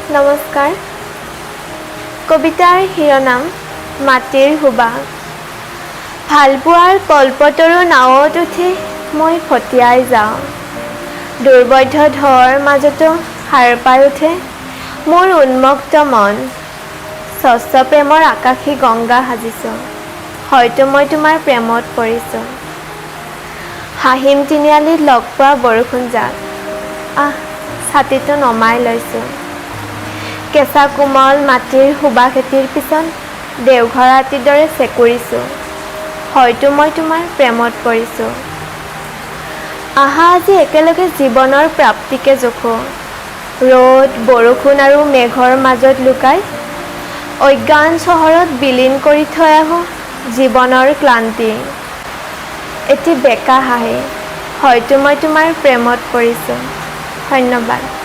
নমস্কাৰ। কবিতাৰ শিৰোনাম মাটিৰ সুবাস। ভালপোৱাৰ কল্পতৰু নাৱত উঠি মই ফটিয়াই যাওঁ। দুৰ্বোধ্য ঢৌৰ মাজতো সাৰ পাই উঠে মোৰ উন্মুক্ত মন। স্বচ্ছ প্ৰেমৰ আকাশী গংগা সাজিছোঁ, হয়তো মই তোমাৰ প্ৰেমত পৰিছোঁ। হাঁহিম তিনিআলিত লগ পোৱা বৰষুণ জাক, ছাতিটো নমাই লৈছোঁ। কেঁচা কোমল মাটিৰ সুবাস এটিৰ পিছত দেওঘৰ আতিৰ দৰে চেকুৰিছোঁ, হয়তো মই তোমাৰ প্ৰেমত পৰিছোঁ। আহা আজি একেলগে জীৱনৰ প্ৰাপ্তিকে জোখোঁ। ৰ'দ বৰষুণ আৰু মেঘৰ মাজত লুকাই অজ্ঞান চহৰত বিলীন কৰি থৈ আহোঁ জীৱনৰ ক্লান্তি। এটি বেকা হাঁহি, হয়তো মই তোমাৰ প্ৰেমত পৰিছোঁ। ধন্যবাদ।